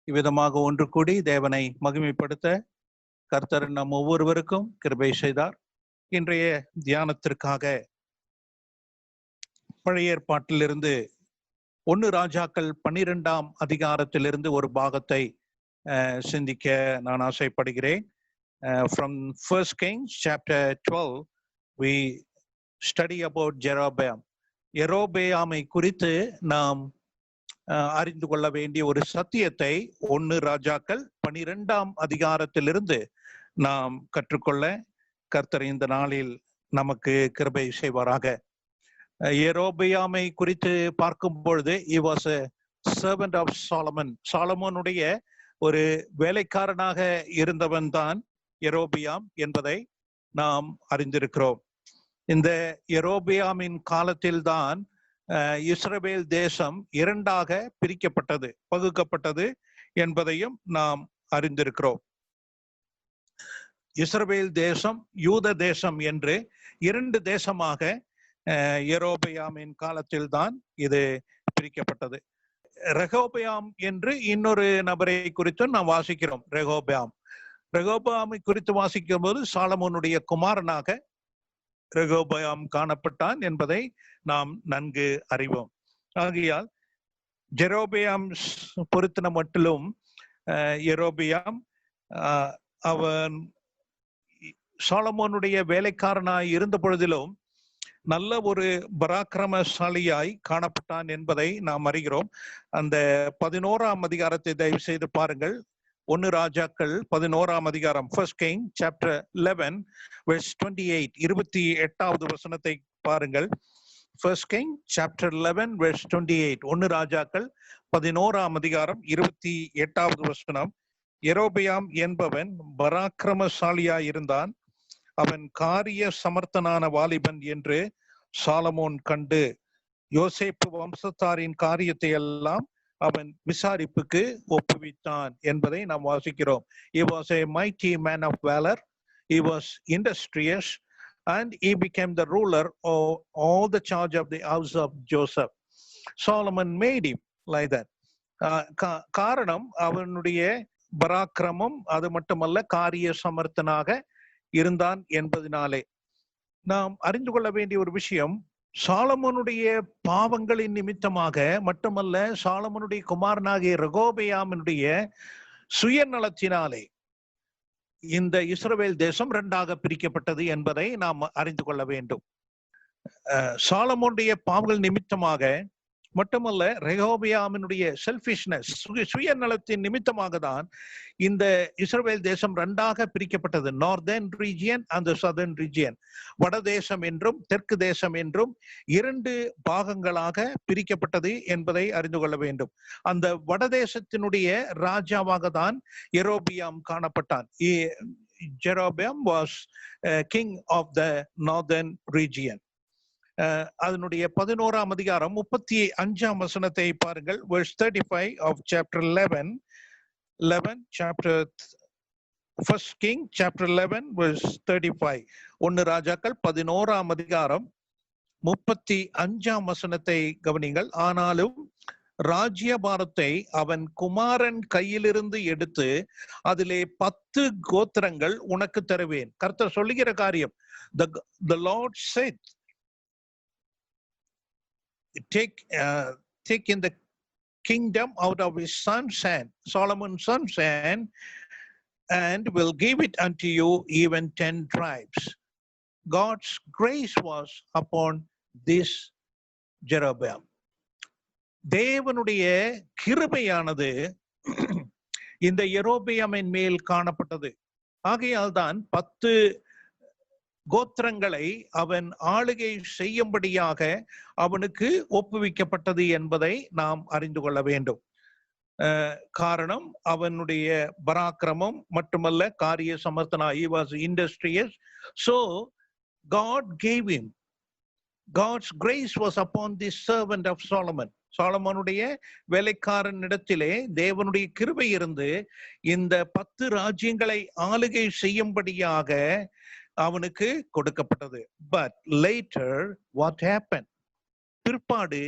இவ்விதமாக ஒன்று கூடி தேவனை மகிமைப்படுத்த கர்த்தர் நம் ஒவ்வொருவருக்கும் கிருபை செய்தார். இன்றைய தியானத்திற்காக பழைய ஏற்பாட்டிலிருந்து 1 ராஜாக்கள் 12ஆம் அதிகாரத்திலிருந்து ஒரு பாகத்தை சிந்திக்க நான் ஆசைப்படுகிறேன். From 1 Kings chapter 12 we study about Jeroboam. யெரொபெயாமை குறித்து நாம் அறிந்து கொள்ள வேண்டிய ஒரு சத்தியத்தை 1 ராஜாக்கள் 12ஆம் அதிகாரத்திலிருந்து நாம் கற்றுக்கொள்ள கர்த்தர் இந்த நாளில் நமக்கு கிருபை செய்வாராக. யெரொபெயாமை குறித்து பார்க்கும் பொழுது he was a servant of Solomon. சாலமோனுடைய ஒரு வேலைக்காரனாக இருந்தவன் தான் யெரொபெயாம் என்பதை நாம் அறிந்திருக்கிறோம். இந்த யெரொபெயாமின் காலத்தில்தான் இஸ்ரவேல் தேசம் 2ஆக பிரிக்கப்பட்டது, பகுக்கப்பட்டது என்பதையும் நாம் அறிந்திருக்கிறோம். இஸ்ரவேல் தேசம், யூத தேசம் என்று 2 தேசமாக யெரொபெயாமின் காலத்தில்தான் இது பிரிக்கப்பட்டது. ரெகோபெயாம் என்று இன்னொரு நபரை குறித்து நாம் வாசிக்கிறோம். ரெகோபெயாமை குறித்து வாசிக்கும் போது சாலமோனுடைய குமாரனாக ரெகோபெயாம் காணப்பட்டான் என்பதை நாம் நன்கு அறிவோம். ஆகையால் ஜெரோபெயாம் பொறுத்தின மட்டிலும் யெரொபெயாம் அவன் சாலமோனுடைய வேலைக்காரனாய் இருந்த பொழுதிலும் நல்ல ஒரு பராக்கிரமசாலியாய் காணப்பட்டான் என்பதை நாம் அறிகிறோம். அந்த 11ஆம் அதிகாரத்தை தயவு செய்து பாருங்கள். 1 ராஜாக்கள் 11ஆம் அதிகாரம், 1 King chapter 11 verse 28, 28வது வசனத்தை பாருங்கள். 1 King chapter 11 verse 28, 1 ராஜாக்கள் 11ஆம் அதிகாரம் 28வது வசனம். யெரொபெயாம் என்பவன் பராக்கிரமசாலியாய் இருந்தான், அவன் காரிய சமர்த்தனான வாலிபன் என்று சாலமோன் கண்டு யோசேப்பு வம்சத்தாரின் காரியத்தை எல்லாம் அவன் விசாரிப்புக்கு ஒப்புவித்தான் என்பதை நாம் வாசிக்கிறோம். He was a mighty man of valor, he was industrious, and he became the ruler of all the charge of the house of Joseph. Solomon made him like that. காரணம் அவனுடைய பராக்கிரமம், அது மட்டுமல்ல காரிய சமர்த்தனாக இருந்தான் என்பதனாலே. நாம் அறிந்து கொள்ள வேண்டிய ஒரு விஷயம், சாலமோனுடைய பாவங்களின் நிமித்தமாக மட்டுமல்ல, சாலமோனுடைய குமாரனாகிய ரெகோபெயாமினுடைய சுயநலத்தினாலே இந்த இஸ்ரவேல் தேசம் 2ஆக பிரிக்கப்பட்டது என்பதை நாம் அறிந்து கொள்ள வேண்டும். சாலமோனுடைய பாவங்கள் நிமித்தமாக மட்டுமல்ல, ரெகோபெயாமினுடைய செல்ஃபிஷ்னஸ், சுயநலத்தின் நிமித்தமாக தான் இந்த இஸ்ரவேல் தேசம் 2ஆக பிரிக்கப்பட்டது. Northern region and southern region, வடதேசம் என்றும் தெற்கு தேசம் என்றும் 2 பாகங்களாக பிரிக்கப்பட்டது என்பதை அறிந்து கொள்ள வேண்டும். அந்த வடதேசத்தினுடைய ராஜாவாக தான் யெரொபெயாம் காணப்பட்டான். Jeroboam was king of the northern region. அதனுடைய 11ஆம் அதிகாரம் 35ஆம் வசனத்தை பாருங்கள். verse 35 of chapter 11 chapter 1 King chapter 11 verse 35. 1 ராஜாக்கள் 11ஆம் அதிகாரம் 35ஆம் வசனத்தை கவனிங்கள். ஆனாலும் ராஜ்யபாரத்தை அவன் குமாரன் கையிலிருந்து எடுத்து அதிலே 10 கோத்திரங்கள் உனக்கு தருவேன். கர்த்தர் சொல்லுகிற காரியம், the Lord said, take in the kingdom out of his son's hand, Solomon's son's hand, and will give it unto you, even 10 tribes. God's grace was upon this Jeroboam. தேவனுடைய கிருபையானது இந்த யெரொபெயாமின் மேல் காணப்பட்டது. ஆகையால் தான் 10 கோத்திரங்களை அவன் ஆளுகை செய்யும்படியாக அவனுக்கு ஒப்புவிக்கப்பட்டது என்பதை நாம் அறிந்து கொள்ள வேண்டும். காரணம் அவனுடைய பராக்கிரமம் மட்டுமல்ல, காரிய சமர்த்தனா. He was industrious, so God gave him, God's grace was upon this servant of Solomon. சாலமோனுடைய வேலைக்காரனிடத்திலே தேவனுடைய கிருபை இருந்து இந்த 10 ராஜ்யங்களை ஆளுகை செய்யும்படியாக அவனுக்கு கொடுக்கப்பட்டது. But later what happened? பிற்பாடு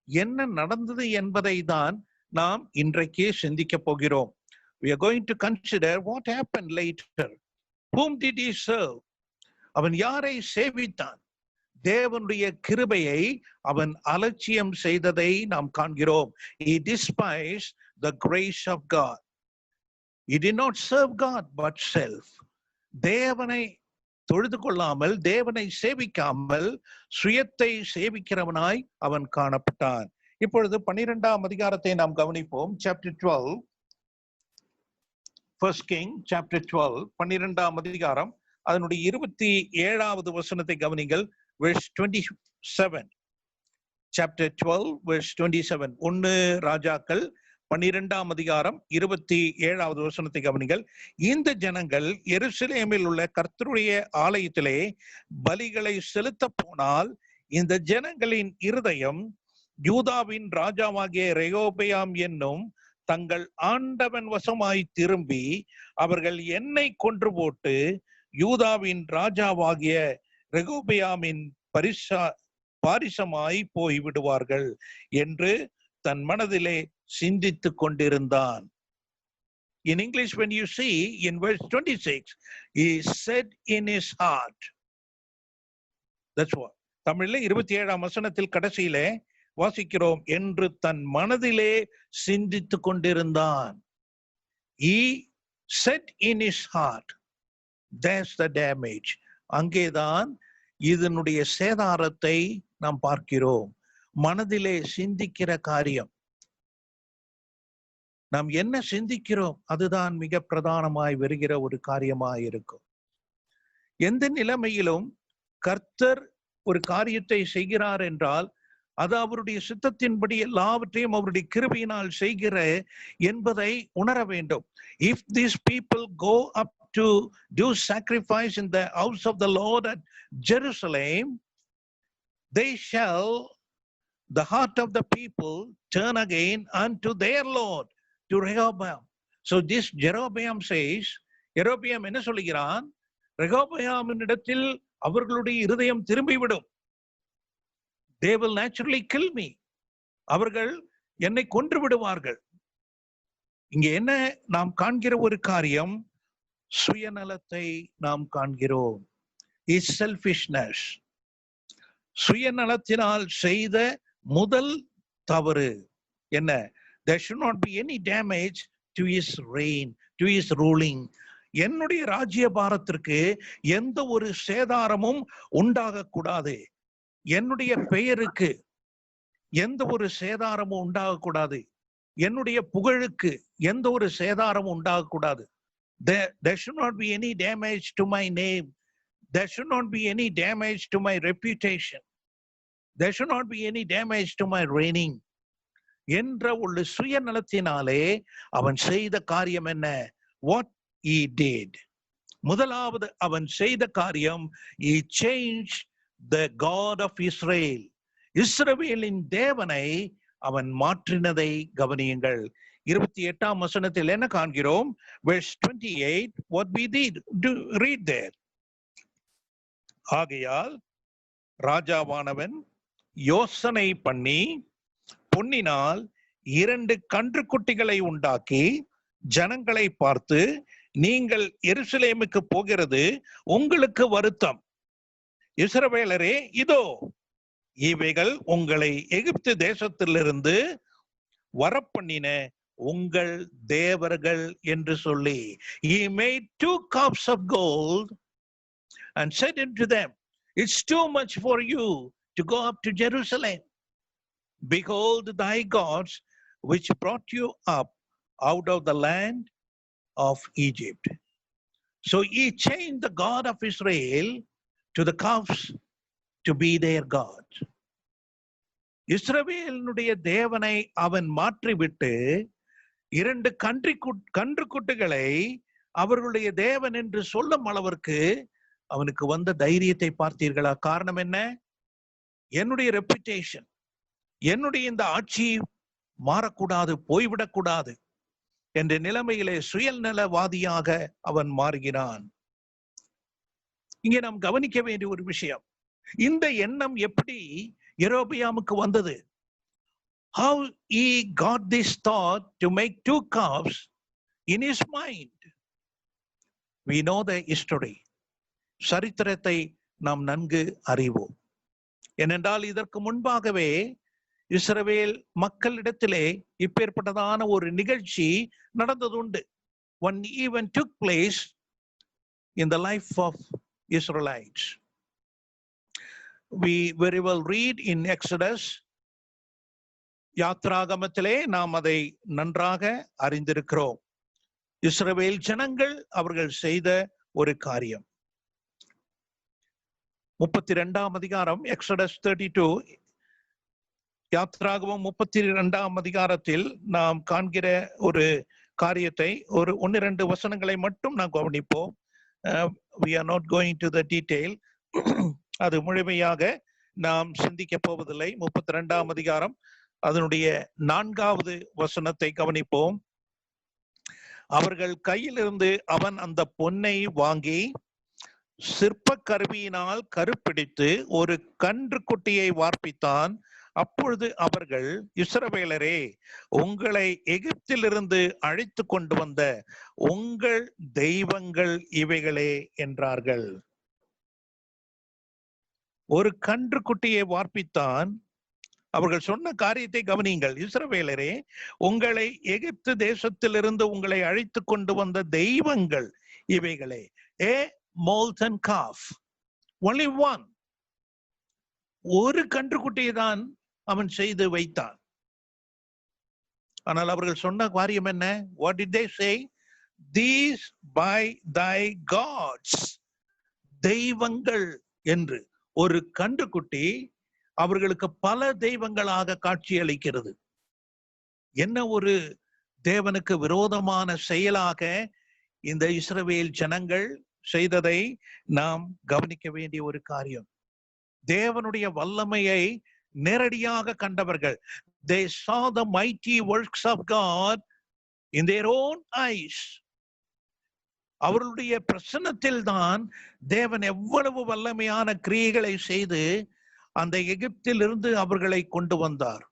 என்ன நடந்தது என்பதை தான் நாம் இன்றைக்கே சிந்திக்க போகிறோம். We are going to consider what happened later. Whom did he serve? அவன் யாரை சேவித்தான்? தேவனுடைய கிருபையை அவன் அலட்சியம் செய்ததை நாம் காண்கிறோம். He despised the grace of God. He did not serve God but self. தேவனை தொழுது கொள்ளாமல், தேவனை சேவிக்காமல், சுயத்தை சேவிக்கிறவனாய் அவன் காணப்பட்டான். இப்பொழுது 12ஆம் அதிகாரத்தை நாம் கவனிப்போம். Chapter 12, First King chapter 12, 12ஆம் அதிகாரம், அதனுடைய 27வது வசனத்தை கவனிங்கள். Verse 27. Chapter 12, verse 27. 1 ராஜாக்கள் 12ஆம் அதிகாரம் 27வது வசனத்தை கவனிங்கள். இந்த ஜனங்கள் எருசலேமில் உள்ள கர்த்தருடைய ஆலயத்திலே பலிகளை செலுத்த போனால், இந்த ஜனங்களின் இருதயம் யூதாவின் ராஜாவாகிய ரெகொபெயாம் என்னும் தங்கள் ஆண்டவன் வசமாய் திரும்பி, அவர்கள் என்னை கொன்று போட்டு யூதாவின் ராஜாவாகிய ரெகொபெயாமின் பாரிசமாய் போய்விடுவார்கள் என்று தன் மனதிலே சிந்தித்துக் கொண்டிருந்தான். In English, when you see in verse 26, he said in his heart. That's what. தமிழ்ல 27ஆம் வசனத்தில் கடைசியிலே வாசிக்கிறோம், என்று தன் மனதிலே சிந்தித்துக் கொண்டிருந்தான். He said in his heart. That's the damage. அங்கேதான் இதனுடைய சேதாரத்தை நாம் பார்க்கிறோம். மனதிலே சிந்திக்கிற காரியம், நாம் என்ன சிந்திக்கிறோம், அதுதான் மிக பிரதானமாய் வருகிற ஒரு காரியமாய் இருக்கும். எந்த நிலைமையிலும் கர்த்தர் ஒரு காரியத்தை செய்கிறார் என்றால் அது அவருடைய சித்தத்தின்படி எல்லாவற்றையும் அவருடைய கிருபையினால் செய்கிற என்பதை உணர வேண்டும். If these people go up to do sacrifice in the house of the Lord at Jerusalem, they shall the heart of the people turn again unto their Lord, to Rehoboam. So this Jeroboam says, Jeroboam என்ன சொல்கிறான்? ரெகொபெயாமின் இடத்தில் அவர்களுடைய இருதயம் திரும்பிவிடும். They will naturally kill me. அவர்கள் என்னை கொன்று விடுவார்கள். இங்க என்ன நாம் காண்கிற ஒரு காரியம், சுயநலத்தை நாம் காண்கிறோம். Is selfishness. சுயநலத்தினால் செய்த முதல் தவறு என்ன? There should not be any damage to his reign, to his ruling. என்னுடைய ராஜ்ய பாரத்திற்கு எந்த ஒரு சேதாரமும் உண்டாகக்கூடாது. என்னுடைய பெயருக்கு எந்த ஒரு சேதாரமும் உண்டாகக்கூடாது. என்னுடைய புகழுக்கு எந்த ஒரு சேதாரமும் உண்டாகக்கூடாது. There should not be any damage to my name. There should not be any damage to my reputation. There should not be any damage to my reigning. என்ற ஒரு சுயநலத்தினாலே அவன் செய்த காரியம் என்ன? What he did. முதலாவது அவன் செய்த காரியம், he changed the God of Israel. இஸ்ரவேலின் தேவனை அவன் மாற்றினதை கவனியுங்கள். 28ஆம் வசனத்தில் என்ன காண்கிறோம்? Verse 28, what we did, read there. ஆகையால் ராஜாவானவன் யோசனை பண்ணி பொன்னினால் 2 கன்றுக்குட்டிகளை உண்டாக்கி ஜனங்களை பார்த்து, நீங்கள் எருசலேமுக்கு போகிறது உங்களுக்கு வருத்தம். இஸ்ரவேலரே, இதோ இவைகள் உங்களை எகிப்து தேசத்திலிருந்து வரப்பண்ணின உங்கள் தேவர்கள் என்று சொல்லி, he made 2 cups of gold and said unto them, it's too much for you to go up to Jerusalem. Behold thy gods which brought you up out of the land of Egypt. So he changed the God of Israel to the calves to be their God. இஸ்ரவேலினுடைய தேவனை அவன் மாற்றிவிட்டு 2 கன்றுக்குட்டிகளை அவர்களுடைய தேவன் என்று சொல்லும் அளவிற்கு அவனுக்கு வந்த தைரியத்தை பார்த்தீர்களா? காரணம் என்ன? என்னுடைய ரெப்புடேஷன், என்னுடைய இந்த ஆட்சி மாறக்கூடாது, போய்விடக்கூடாது என்ற நிலைமையிலே சுயநலவாதியாக அவன் மாறுகிறான். இங்கே நாம் கவனிக்க வேண்டிய ஒரு விஷயம், இந்த எண்ணம் எப்படி யெரொபெயாமுக்கு வந்தது? how he got this thought to make 2 calves in his mind. We know the history. சரித்திரத்தை நாம் நன்கு அறிவோம். ஏனென்றால் இதற்கு முன்பாகவே இஸ்ரவேல் மக்களிடத்திலே இப்பேற்பட்டதான ஒரு நிகழ்ச்சி நடந்ததுண்டு. One event took place in the life of Israelites. We very well read in Exodus. யாத்ராகமத்திலே நாம் அதை நன்றாக அறிந்திருக்கிறோம். இஸ்ரவேல் ஜனங்கள் அவர்கள் செய்த ஒரு காரியம். 32ஆம் அதிகாரம் எக்ஸடஸ் 32, யாத்ராகமம் 32ஆம் அதிகாரத்தில் நாம் காண்கிற ஒரு காரியத்தை ஒரு 1-2 வசனங்களை மட்டும் நாம் கவனிப்போம். We are not going to the detail. அது முழுமையாக நாம் சிந்திக்க போவதில்லை. 32ஆம் அதிகாரம் அதனுடைய 4வது வசனத்தை கவனிப்போம். அவர்கள் கையிலிருந்து அவன் அந்த பொன்னை வாங்கி சிற்ப கருவியினால் கருப்பிடித்து ஒரு கன்று குட்டியை வார்ப்பித்தான். அப்பொழுது அவர்கள், இஸ்ரவேலரே, உங்களை எகிப்திலிருந்து அழைத்து கொண்டு வந்த உங்கள் தெய்வங்கள் இவைகளே என்றார்கள். ஒரு கன்று குட்டியை வார்ப்பித்தான். அவர்கள் சொன்ன காரியத்தை கவனியுங்கள். இஸ்ரவேலரே, உங்களை எகிப்து தேசத்திலிருந்து உங்களை அழைத்து கொண்டு வந்த தெய்வங்கள் இவைகளே. A molten calf, only one. ஒரு கன்றுக்குட்டியை தான் அவன் செய்து வைத்தான். ஆனால் அவர்கள் சொன்ன காரியம் என்ன? What did they say? These by thy gods, தெய்வங்கள் என்று. ஒரு கன்றுக்குட்டி அவர்களுக்கு பல தெய்வங்களாக காட்சி அளிக்கிறது. என்ன ஒரு தேவனுக்கு விரோதமான செயலாக இந்த இஸ்ரவேல் ஜனங்கள் செய்ததை நாம் கவனிக்க வேண்டிய ஒரு காரியம். தேவனுடைய வல்லமையை நேரடியாக கண்டவர்கள். They saw the mighty works of God in their own eyes. அவர்களுடைய பிரசன்னத்தில் தான் தேவன் எவ்வளவு வல்லமையான கிரியைகளை செய்து அந்த எகிப்திலிருந்து அவர்களை கொண்டு வந்தார்.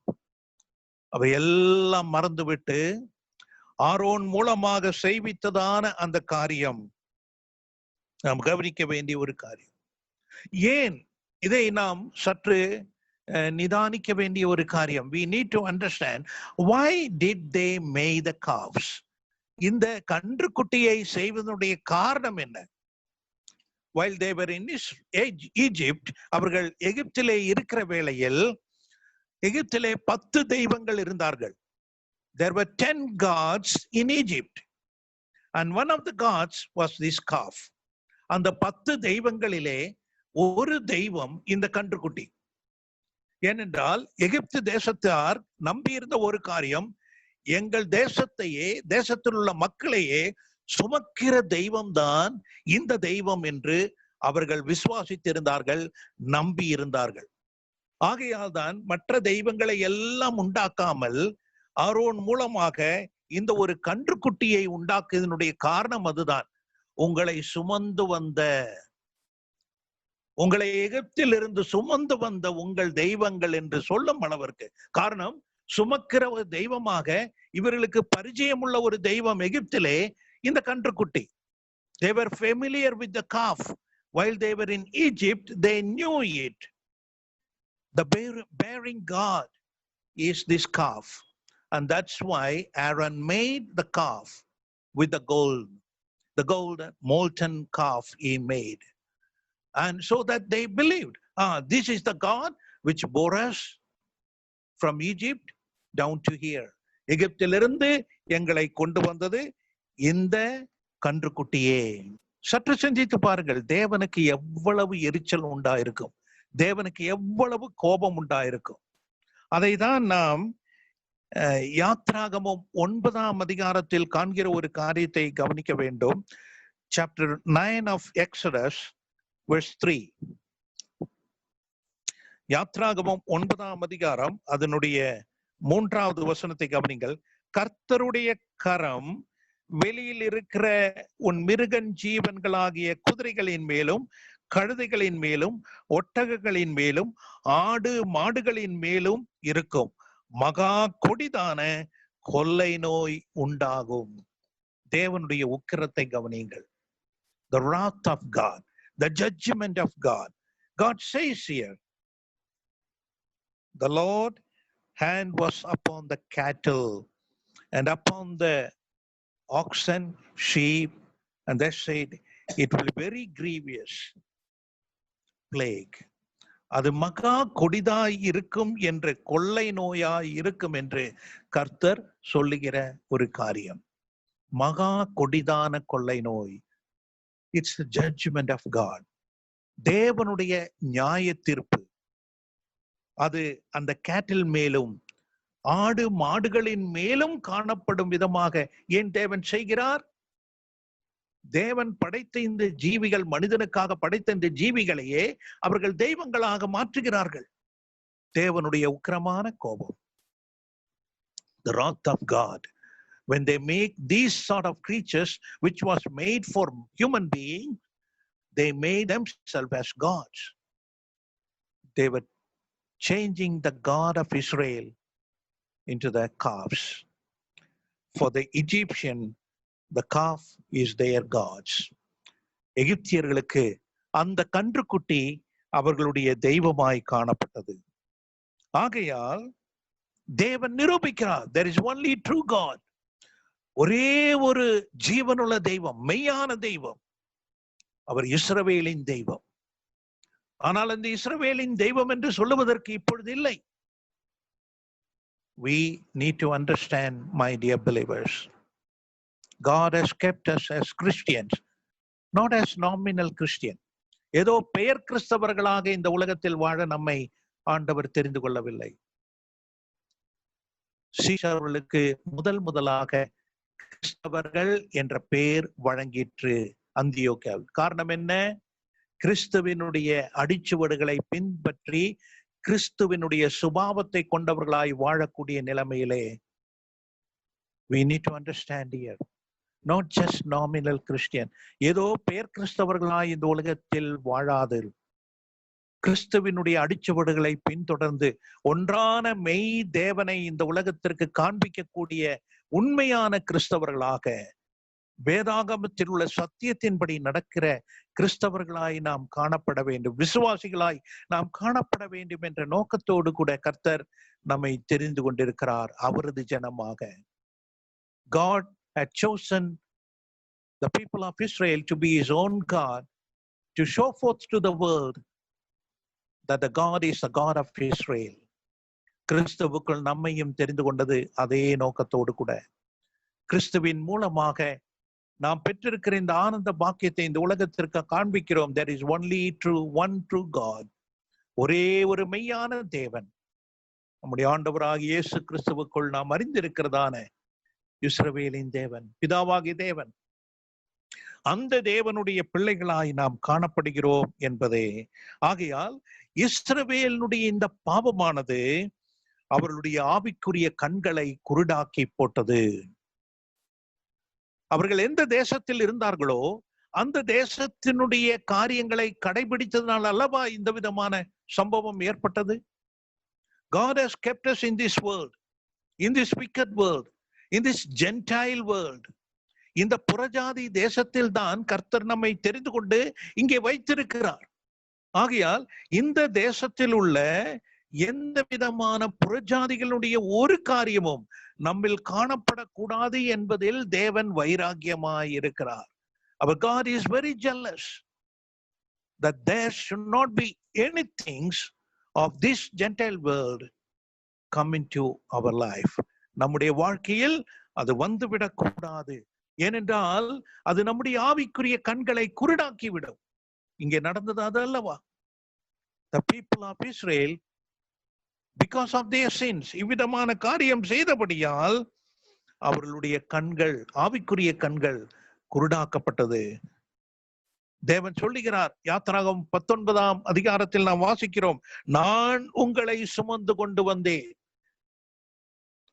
அவை எல்லாம் மறந்துவிட்டு ஆரோன் மூலமாக செய்வித்ததான அந்த காரியம் நாம் கவனிக்க வேண்டிய ஒரு காரியம். ஏன் இதை நாம் சற்று நிதானிக்க வேண்டிய ஒரு காரியம். We need to understand why did they make the calves. இந்த கன்றுக்குட்டியை செய்வதனுடைய காரணம் என்ன? While they were in Egypt, அவர்கள் எகிப்திலே இருக்கிற வேளையில் எகிப்திலே 10 தெய்வங்கள் இருந்தார்கள். There were 10 gods in Egypt and one of the gods was this calf. அந்த 10 தெய்வங்களிலே ஒரு தெய்வம் இந்த கன்றுக்குட்டி. ஏனென்றால் எகிப்து தேசத்தார் நம்பியிருந்த ஒரு காரியம், எங்கள் தேசத்தையே, தேசத்தில் உள்ள மக்களையே சுமக்கிற தெய்வம் தான் இந்த தெய்வம் என்று அவர்கள் விசுவாசித்திருந்தார்கள், நம்பி இருந்தார்கள். ஆகையால் தான் மற்ற தெய்வங்களை எல்லாம் உண்டாக்காமல் ஆரோன் மூலமாக இந்த ஒரு கன்றுக்குட்டியை உண்டாக்குவதனுடைய காரணம் அதுதான். உங்களை சுமந்து வந்த, உங்களை எகிப்தில் இருந்து சுமந்து வந்த உங்கள் தெய்வங்கள் என்று சொல்லும் அளவிற்கு. காரணம், சுமக்கிற ஒரு தெய்வமாக இவர்களுக்கு பரிச்சயம் உள்ள ஒரு தெய்வம் எகிப்திலே இந்த கன்றுக்குட்டி. They were familiar with the calf. While they were in Egypt, they knew it. The bearing God is this calf. And that's why Aaron made the calf with the gold molten calf he made. And so that they believed, this is the God which bore us from Egypt down to here. எகிப்திலிருந்து எங்களை கொண்டு வந்தது இந்த கன்றுக்குட்டியே. சற்று சிந்தித்து பாருங்கள், தேவனுக்கு எவ்வளவு எரிச்சல் உண்டாயிருக்கும், தேவனுக்கு எவ்வளவு கோபம் உண்டாயிருக்கும். அதை தான் நாம் யாத்ராகமம் 9ஆம் அதிகாரத்தில் காண்கிற ஒரு காரியத்தை கவனிக்க வேண்டும். Chapter 9 of Exodus, verse 3. யாத்ராகமம் 9ஆம் அதிகாரம் அதனுடைய 3வது வசனத்தை கவனிங்கள். கர்த்தருடைய கரம் வெளியில் இருக்கிற உன் மிருகன் ஜீவன்களாகிய குதிரைகளின் மேலும் கழுதைகளின் மேலும் ஒட்டகங்களின் மேலும் ஆடு மாடுகளின் மேலும் இருக்கும். மகா கொடிதான கொள்ளை நோய் உண்டாகும். தேவனுடைய உக்கிரத்தை கவனியுங்கள். The wrath of God, the judgment of God. God says here, the Lord hand was upon the cattle and upon the oxen, sheep, and they said it will be very grievous plague. அது மகா கொடிதாய் இருக்கும் என்று, கொள்ளை நோயாய் இருக்கும் என்று கர்த்தர் சொல்லுகிற ஒரு காரியம். மகா கொடிதான கொள்ளை நோய். It's the judgment of God. தேவனுடைய நியாய தீர்ப்பு. அது அந்த கேட்டில் மேலும் ஆடு மாடுகளின் மேலும் காணப்படும் விதமாக ஏன் தேவன் செய்கிறார்? தேவன் படைத்த இந்த ஜீவிகள், மனிதனுக்காக படைத்த இந்த ஜீவிகளையே அவர்கள் தெய்வங்களாக மாற்றுகிறார்கள். தேவனுடைய உக்கிரமான கோபம். The wrath of God. When they make these sort of creatures which was made for human being, they made themselves as gods. They were changing the God of Israel into the calves. For the Egyptian, the calf is their gods. எகிப்தியர்களுக்கு அந்த கன்றுக்குட்டி அவர்களுடைய தெய்வமாய் காணப்பட்டது. ஆகையால் தேவன் நிரூபிக்கிறார், there is only true God. ஒரே ஒரு ஜீவனுள்ள தெய்வம், மெய்யான தெய்வம், அவர் இஸ்ரவேலின் தெய்வம். ஆனால் அந்த இஸ்ரவேலின் தெய்வம் என்று சொல்லுவதற்கு இப்பொழுது இல்லை. We need to understand, my dear believers, God has kept us as Christians, not as nominal Christian. ஏதோ பெயர் கிறிஸ்தவர்களாக இந்த உலகத்தில் வாழ நம்மை ஆண்டவர் தெரிந்து கொள்ளவில்லை. சீஷர்களுக்கு முதலாக கிறிஸ்தவர்கள் என்ற பெயர் வழங்கிற்று அந்தியோக்கியாவில். காரணம் என்ன? கிறிஸ்துவினுடைய அடிச்சுவடுகளை பின்பற்றி கிறிஸ்துவினுடைய சுபாவத்தை கொண்டவர்களாய் வாழக்கூடிய நிலைமையிலே we need to understand here, not just nominal Christian. ஏதோ பெயர் கிறிஸ்தவர்களாய் இந்த உலகத்தில் வாழாது, கிறிஸ்துவினுடைய அடிச்சுவடுகளை பின்தொடர்ந்து ஒன்றான மெய் தேவனை இந்த உலகத்திற்கு காண்பிக்கக்கூடிய உண்மையான கிறிஸ்தவர்களாக, வேதாகமத்தில் உள்ள சத்தியத்தின்படி நடக்கிற கிறிஸ்தவர்களாய் நாம் காணப்பட வேண்டும், விசுவாசிகளாய் நாம் காணப்பட வேண்டும் என்ற நோக்கத்தோடு கூட கர்த்தர் நம்மை தெரிந்து கொண்டிருக்கிறார் அவரது ஜனமாக. God had chosen the people of Israel to be his own God, to show forth to the world that the God is the God of Israel. கிறிஸ்துவுக்குள் நம்மையும் தெரிந்து கொண்டது அதே நோக்கத்தோடு கூட. கிறிஸ்துவின் மூலமாக நாம் பெற்றிருக்கிற இந்த ஆனந்த பாக்கியத்தை இந்த உலகத்திற்கு காண்பிக்கிறோம். There is only one true God. ஒரே ஒரு மெய்யான தேவன், நம்முடைய ஆண்டவராகிய இயேசு கிறிஸ்துவுக்குள் நாம் அறிந்திருக்கிறதான இஸ்ரவேலின் தேவன், பிதாவாகிய தேவன். அந்த தேவனுடைய பிள்ளைகளாய் நாம் காணப்படுகிறோம் என்பதே. ஆகையால் இஸ்ரவேலுடைய இந்த பாவமானது அவர்களுடைய ஆவிக்குரிய கண்களை குருடாக்கி போட்டது. அவர்கள் எந்த தேசத்தில் இருந்தார்களோ அந்த தேசத்தினுடைய காரியங்களை கடைபிடித்ததனால் அல்லவா இந்த விதமான சம்பவம் ஏற்பட்டது. God has kept us in this world, in this wicked world, in this Gentile world. இந்த புறஜாதி தேசத்தில் தான் கர்த்தர் நம்மை தெரிந்து கொண்டு இங்கே வைத்திருக்கிறார். ஆகையால் இந்த தேசத்தில் உள்ள எந்த விதமான புறஜாதிகளுடைய ஒரு காரியமும் நம்மில் காணப்படக்கூடாது என்பதில் தேவன் வைராக்கியமாய் இருக்கிறார். Our God is very jealous that there should not be anything of this Gentile world come into our life. நம்முடைய வாழ்க்கையில் அது வந்துவிடக் கூடாது. ஏனென்றால் அது நம்முடைய ஆவிக்குரிய கண்களை குருடாக்கிவிடும். இங்கே நடந்தது அது அல்லவா? The people of Israel, because of their sins, இவ்விதமான காரியம் செய்தபடியால் அவர்களுடைய கண்கள், ஆவிக்குரிய கண்கள் குருடாக்கப்பட்டது. தேவன் சொல்லுகிறார், யாத்திராகமம் 19ஆம் அதிகாரத்தில் நாம் வாசிக்கிறோம், நான் உங்களை சுமந்து கொண்டு வந்தேன்.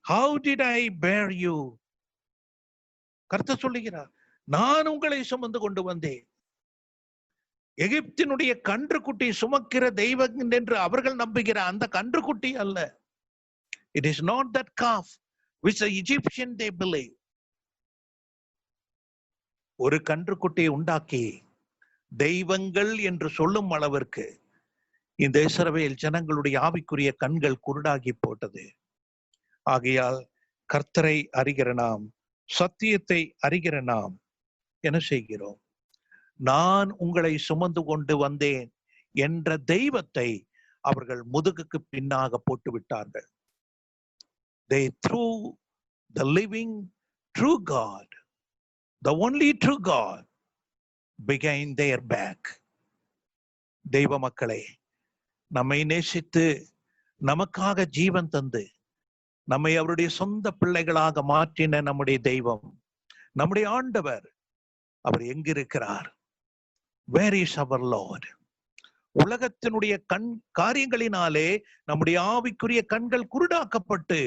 How did I bear you? கர்த்தர் சொல்லுகிறார், நான் உங்களை சுமந்து கொண்டு வந்தேன். எகிப்தினுடைய கன்றுக்குட்டி சுமக்கிற தெய்வம் என்று அவர்கள் நம்புகிற அந்த கன்றுக்குட்டி அல்ல. It is not that calf which the Egyptian they believe. ஒரு கன்றுக்குட்டியை உண்டாக்கி தெய்வங்கள் என்று சொல்லும் அளவிற்கு இந்த இஸ்ரவேல் ஜனங்களுடைய ஆவிக்குரிய கண்கள் குருடாகி போட்டது. ஆகையால் கர்த்தரை அறிகிற நாம், சத்தியத்தை அறிகிற நாம் என்ன செய்கிறோம்? நான் உங்களை சுமந்து கொண்டு வந்தேன் என்ற தெய்வத்தை அவர்கள் முதுகுக்கு பின்னாக போட்டு விட்டார்கள். They threw the living true God, the only true God, behind their back. தெய்வ மக்களே, நம்மை நேசித்து நமக்காக ஜீவன் தந்து நம்மை அவருடைய சொந்த பிள்ளைகளாக மாற்றின நம்முடைய தெய்வம், நம்முடைய ஆண்டவர், அவர் எங்கிருக்கிறார்? Where is our Lord? உலகத்தினுடைய காரியங்களினாலே நம்முடைய ஆவிக்குரிய கண்கள் குருடாக்கப்பட்டு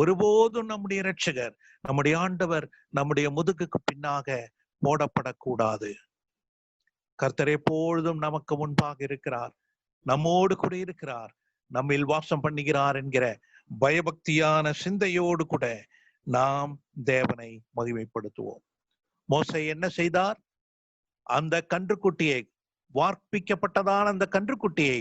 ஒருபோதும் நம்முடைய இரட்சகர், நம்முடைய ஆண்டவர் நம்முடைய முதுகுக்கு பின்னாக போடப்படக்கூடாது. கர்த்தர் எப்பொழுதும் நமக்கு முன்பாக இருக்கிறார், நம்மோடு கூட இருக்கிறார், நம்மில் வாசம் பண்ணுகிறார் என்கிற பயபக்தியான சிந்தையோடு கூட நாம் தேவனை மகிமைப்படுத்துவோம். மோசே என்ன செய்தார்? அந்த கன்றுக்குட்டியை, வார்ப்பிக்கப்பட்டதான அந்த கன்றுக்குட்டியை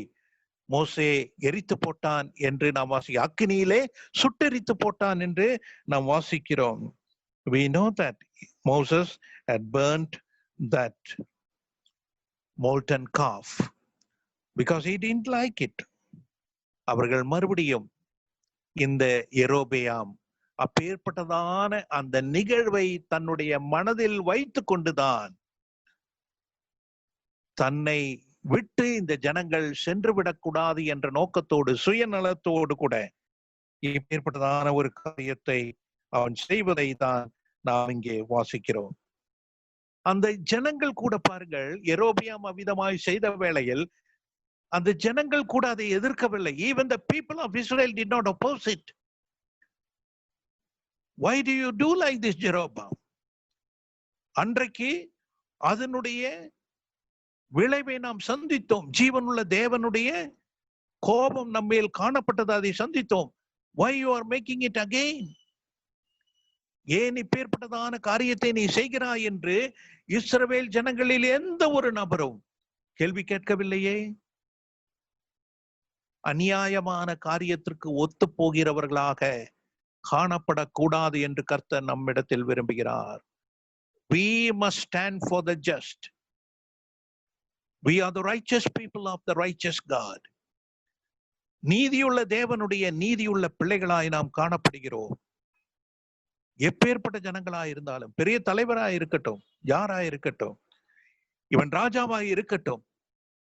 மோசே எரித்து போட்டான் என்று நாம் அக்கினியிலே சுட்டெரித்து போட்டான் என்று நாம் வாசிக்கிறோம். We know that Moses had burnt that molten calf because he didn't like it. அவர்கள் மறுபடியும் இந்த யெரொபெயாம் அப்பேற்பட்டதான அந்த நிகழ்வை தன்னுடைய மனதில் வைத்து கொண்டுதான் தன்னை விட்டு இந்த ஜனங்கள் சென்று விடக்கூடாது என்ற நோக்கத்தோடு, சுயநலத்தோடு கூட இப்பேற்பட்டதான ஒரு காரியத்தை அவன் செய்வதை தான் நாம் இங்கே வாசிக்கிறோம். அந்த ஜனங்கள் கூட பாருங்கள், யெரொபெயாம் அவ்விதமாய் செய்த வேளையில் அந்த ஜனங்கள் கூட அதை எதிர்க்கவில்லை. Even the people of Israel did not oppose it. Why do you do like this, Jeroboam? அன்றைக்கு அதனுடைய விளைவை நாம் சந்தித்தோம். ஜீவனுள்ள தேவனுடைய கோபம் நம்மேல் காணப்பட்டது, அதை சந்தித்தோம். Why you are making it again? ஏன் இப்பேற்பட்டதான காரியத்தை நீ செய்கிறாய் என்று இஸ்ரவேல் ஜனங்களில் எந்த ஒரு நபரும் கேள்வி கேட்கவில்லையே. அநியாயமான காரியத்திற்கு ஒத்து போகிறவர்களாக காணப்படக்கூடாது என்று கர்த்தர் நம்மிடத்தில் விரும்புகிறார். We must stand for the just. We are the righteous people of the righteous God. நீதியுள்ள தேவனுடைய நீதியுள்ள பிள்ளைகளாய் நாம் காணப்படுகிறோம். எப்பேற்பட்ட ஜனங்களாய் இருந்தாலும், பெரிய தலைவராய் இருக்கட்டும், யாராய் இருக்கட்டும், இவன் ராஜாவாய் இருக்கட்டும்,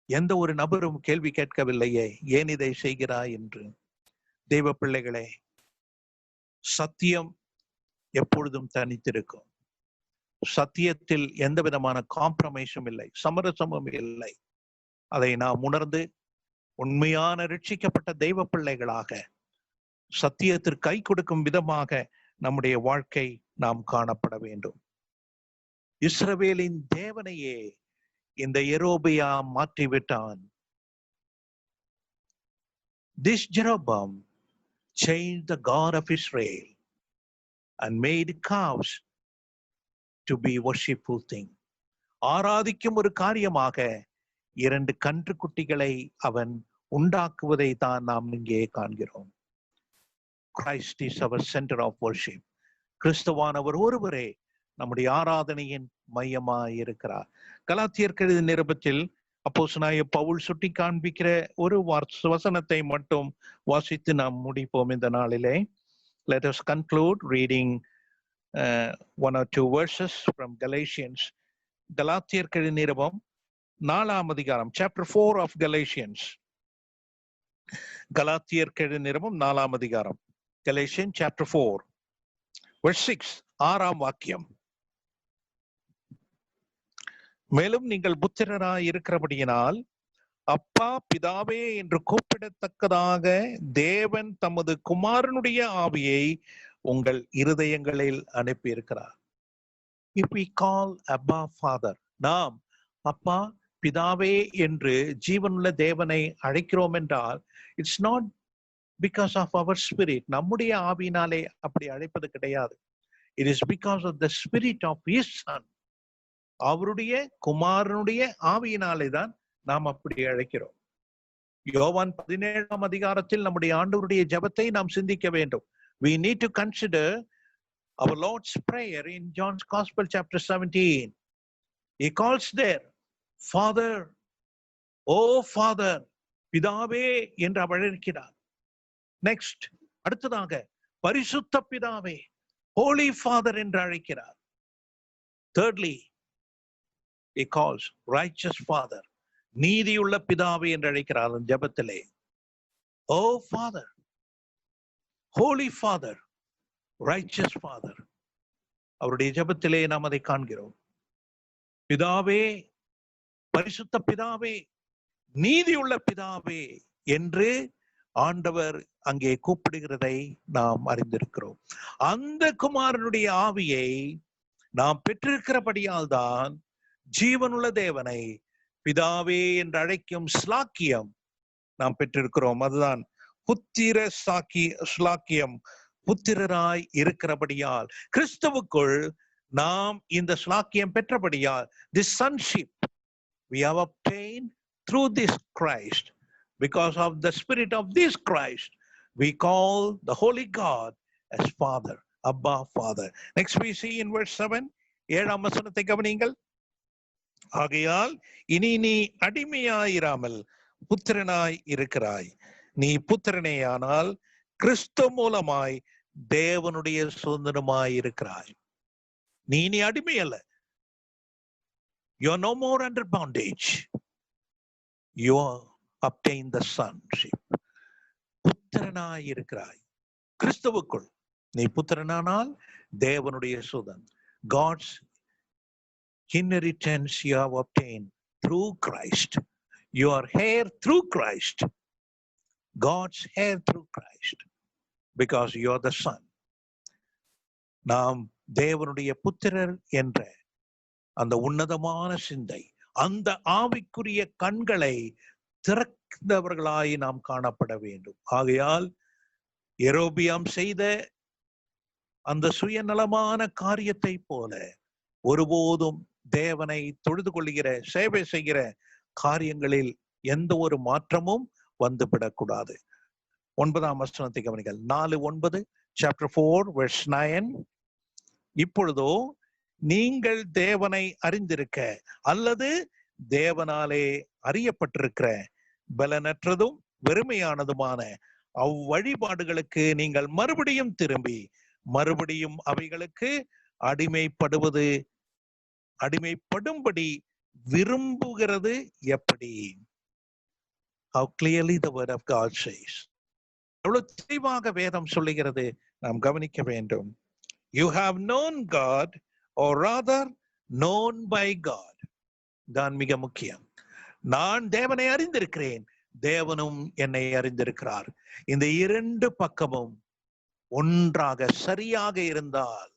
எந்த ஒரு நபரும் கேள்வி கேட்கவில்லையே, ஏன் இதை செய்கிறாய் என்று. தெய்வ பிள்ளைகளே, சத்தியம் எப்பொழுதும் தனித்திருக்கும். சத்தியத்தில் எந்த விதமான காம்ப்ரமைஸும் இல்லை, சமரசமும் இல்லை. அதை நாம் உணர்ந்து உண்மையான ரட்சிக்கப்பட்ட தெய்வ பிள்ளைகளாக சத்தியத்திற்கு கை கொடுக்கும் விதமாக நம்முடைய வாழ்க்கை நாம் காணப்பட வேண்டும். இஸ்ரவேலின் தேவனையே இந்த யெரொபெயாம் மாற்றிவிட்டான். This Jeroboam changed the God of Israel and made calves to be worshipful thing. ஆராதிக்கும் ஒரு காரியமாக 2 கன்றுக்குட்டிகளை அவன் உண்டாக்குவதை தான் நாம் இங்கே காண்கிறோம். Christ is our center of worship. கிறிஸ்துவானவர் ஒருவரே நம்முடைய ஆராதனையின் மையமாய் இருக்கிறார். கலாத்தியர் எழுதிய நிருபத்தில் அப்போஸ்தலனாகிய பவுல் சுட்டி காண்பிக்கிற ஒரு வசனத்தை மட்டும் வாசித்து நாம் முடிப்போம் இந்த நாளிலே. Let us conclude reading 1 or 2 verses from Galatians. கலாத்தியர் எழுதிய நிருபம் 4ஆம் அதிகாரம், chapter 4 of Galatians. கலாத்தியர் எழுதிய நிருபம் 4ஆம் அதிகாரம், Galatians chapter 4 verse 6, 6ஆம் வாக்கியம். மேலும் நீங்கள் புத்திரராய் இருக்கிறபடியினால் அப்பா பிதாவே என்று கூப்பிடத்தக்கதாக தேவன் தமது குமாரனுடைய ஆவியை உங்கள் இருதயங்களில் அனுப்பி இருக்கிறார். If we call Abba Father, நாம் அப்பா பிதாவே என்று ஜீவனுள்ள தேவனை அழைக்கிறோம் என்றால், it's not because of our spirit. நம்முடைய ஆவியினாலே அப்படி அழைப்பது கிடையாது. It is because of the spirit of his son. அவருடைய குமாரனுடைய ஆவியினாலே தான் நாம் அப்படி அழைக்கிறோம். யோவான் 17ஆம் அதிகாரத்தில் நம்முடைய ஆண்டவருடைய ஜெபத்தை நாம் சிந்திக்க வேண்டும். We need to consider our Lord's prayer in John's Gospel chapter 17. He calls there, Father, oh Father, பிதாவே என்று அவர் அழைக்கிறார். நெக்ஸ்ட், அடுத்ததாக பரிசுத்த பிதாவே, Holy Father என்று அழைக்கிறார். Thirdly, he calls righteous Father, நீதியுள்ள பிதாவே என்று அழைக்கிறார் ஜெபத்திலே. Oh Father, Holy Father, righteous Father. அவருடைய ஜெபத்திலே நாம் அதை காண்கிறோம். பிதாவே, பரிசுத்த பிதாவே, நீதியுள்ள பிதாவே என்று ஆண்டவர் அங்கே கூப்பிடுகிறதை நாம் அறிந்திருக்கிறோம். அந்த குமாரனுடைய ஆவியை நாம் பெற்றிருக்கிறபடியால் தான் ஜீவனுள்ள தேவனை பிதாவே என்று அழைக்கும் ஸ்லாக்கியம் நாம் பெற்றிருக்கிறோம். அதுதான் புத்திர ஸ்லாக்கியம். புத்திரராய் இருக்கிறபடியால், கிறிஸ்துவுக்குள் நாம் இந்த ஸ்லாக்கியம் பெற்றபடியால், this sonship we have obtained through this Christ. Because of the spirit of this Christ, we call the Holy God as Father, Abba, Father. Next we see in verse 7, 7ஆம் வசனத்தை கவனியுங்கள். ஆகையால் இனி நீ அடிமையாயிராமல் புத்திரனாய் இருக்கிறாய். நீ புத்திரனேயானால் கிறிஸ்து மூலமாய் தேவனுடைய சுதந்திரமாய் இருக்கிறாய். நீ அடிமை அல்ல. You are no more under bondage. You obtain the sonship. புத்திரனாய் இருக்கிறாய். கிறிஸ்துவுக்குள் நீ புத்திரனானால் தேவனுடைய Sudan. God's inheritance you have obtained through Christ. You are heir through Christ. God's heir through Christ. Because you are the son. நாம் தேவனுடைய புத்திரர் என்ற அந்த உன்னதமான சிந்தை, அந்த ஆவிக்குரிய கண்களை திறந்தவர்களாய் நாம் காணப்பட வேண்டும். ஆகையால் யெரொபெயாம் செய்த அந்த சுயநலமான காரியத்தை போல ஒருபோதும் தேவனை தொழுது கொள்கிற, சேவை செய்கிற காரியங்களில் எந்த ஒரு மாற்றமும் வந்துவிடக்கூடாது. 9ஆம் வசனத்தை கவனிங்கள். 4:9, chapter 4 verse 9. இப்பொழுதோ நீங்கள் தேவனை அறிந்திருக்க அல்லது தேவனாலே அறியப்பட்டிருக்கிற பலனற்றதும் வெறுமையானதுமான அவ்வழிபாடுகளுக்கு நீங்கள் மறுபடியும் திரும்பி மறுபடியும் அவைகளுக்கு அடிமைப்படும்படி விரும்புகிறது எப்படி? How clearly the word of God says. எவ்வளவு தெளிவாக வேதம் சொல்லுகிறது நாம் கவனிக்க வேண்டும். You have known God, or rather known by God. தான் மிக முக்கியம். நான் தேவனை அறிந்திருக்கிறேன், தேவனும் என்னை அறிந்திருக்கிறார். இந்த இரண்டு பக்கமும் ஒன்றாக சரியாக இருந்தால்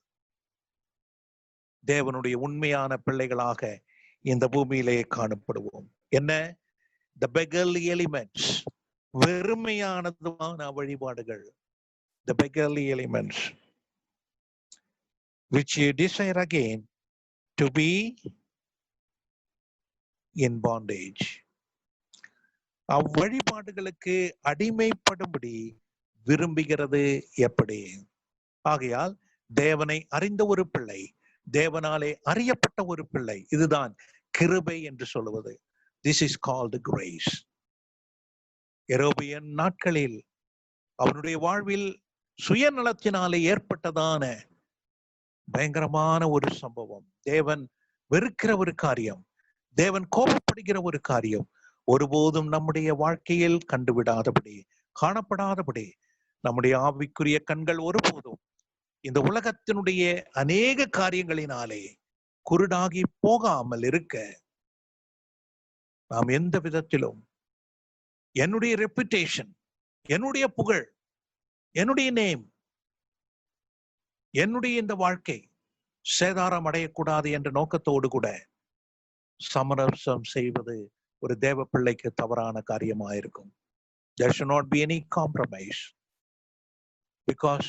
தேவனுடைய உண்மையான பிள்ளைகளாக இந்த பூமியிலே காணப்படுவோம். என்ன? The beggarly elements, வெறுமையானதுமான வழிபாடுகள், the beggarly elements which you desire again to be in bondage. அவ்வழிபாடுகளுக்கு அடிமைப்படும்படி விரும்புகிறது எப்படி? ஆகையால் தேவனை அறிந்த ஒரு பிள்ளை, தேவனாலே அறியப்பட்ட ஒரு பிள்ளை, இதுதான் கிருபை என்று சொல்லுவது. This is called grace. யெரொபெயாம் நாட்களில் அவனுடைய வாழ்வில் சுயநலத்தினாலே ஏற்பட்டதான பயங்கரமான ஒரு சம்பவம், தேவன் வெறுக்கிற ஒரு காரியம், தேவன் கோபப்படுகிற ஒரு காரியம் ஒருபோதும் நம்முடைய வாழ்க்கையில் கண்டுவிடாதபடி, காணப்படாதபடி நம்முடைய ஆவிக்குரிய கண்கள் ஒருபோதும் இந்த உலகத்தினுடைய அநேக காரியங்களினாலே குருடாகி போகாமல் இருக்க நாம் எந்த விதத்திலும் என்னுடைய ரெப்புடேஷன், என்னுடைய புகழ், என்னுடைய நேம், என்னுடைய இந்த வாழ்க்கை சேதாரம் அடையக்கூடாது என்ற நோக்கத்தோடு கூட சமரசம் செய்வது ஒரு தேவ பிள்ளைக்கு தவறான காரியமாயிருக்கும். There should not be any compromise, because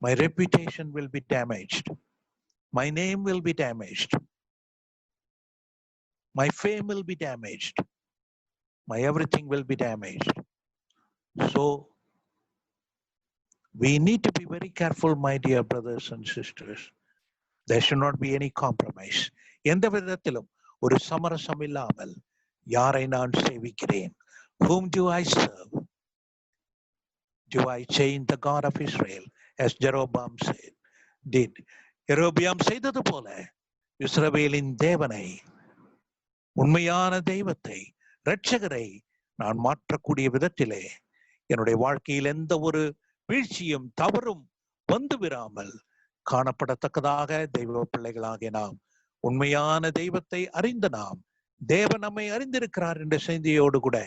my reputation will be damaged. My name will be damaged. My fame will be damaged. My everything will be damaged. So we need to be very careful, my dear brothers and sisters. There should not be any compromise. எந்த விதத்திலும் ஒரு சமரசம் இல்லாமல் யாரை நான் சேவிக்கிறேன்? Whom do I serve? Do I change the God of Israel, as Jeroboam said? Did எரோபியாம் செய்தது போல இஸ்ரவேலின் தேவனை, உண்மையான தெய்வத்தை, இரட்சகரை நான் மாற்றக்கூடிய விதத்திலே என்னுடைய வாழ்க்கையில் எந்த ஒரு வீழ்ச்சியும் தவறும் வந்து விடாமல் காணப்படத்தக்கதாக தெய்வ பிள்ளைகளாகிய நாம், உண்மையான தெய்வத்தை அறிந்த நாம், தேவன் நம்மை அறிந்திருக்கிறார் என்ற செய்தியோடு கூட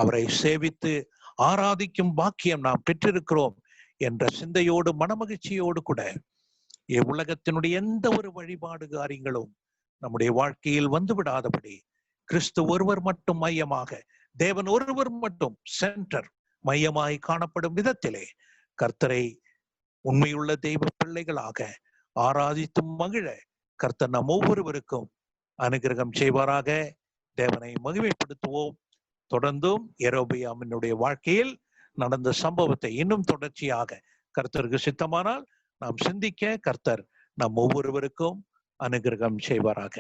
அவரை சேவித்து ஆராதிக்கும் பாக்கியம் நாம் பெற்றிருக்கிறோம் என்ற சிந்தையோடு, மனமகிழ்ச்சியோடு கூட உலகத்தினுடைய எந்த ஒரு வழிபாடு காரியங்களும் நம்முடைய வாழ்க்கையில் வந்து விடாதபடி, கிறிஸ்து ஒருவர் மட்டும் மையமாக, தேவன் ஒருவர் மட்டும் சென்டர் மையமாய் காணப்படும் விதத்திலே கர்த்தரை உண்மையுள்ள தெய்வ பிள்ளைகளாக ஆராதித்து மகிழ கர்த்தர் நம் ஒவ்வொருவருக்கும் அனுகிரகம் செய்வாராக. தேவனை மகிமைப்படுத்துவோம். தொடர்ந்தும் யெரொபெயாமினுடைய வாழ்க்கையில் நடந்த சம்பவத்தை இன்னும் தொடர்ச்சியாக கர்த்தருக்கு சித்தமானால் நாம் சிந்திக்க கர்த்தர் நம் ஒவ்வொருவருக்கும் அனுகிரகம் செய்வாராக.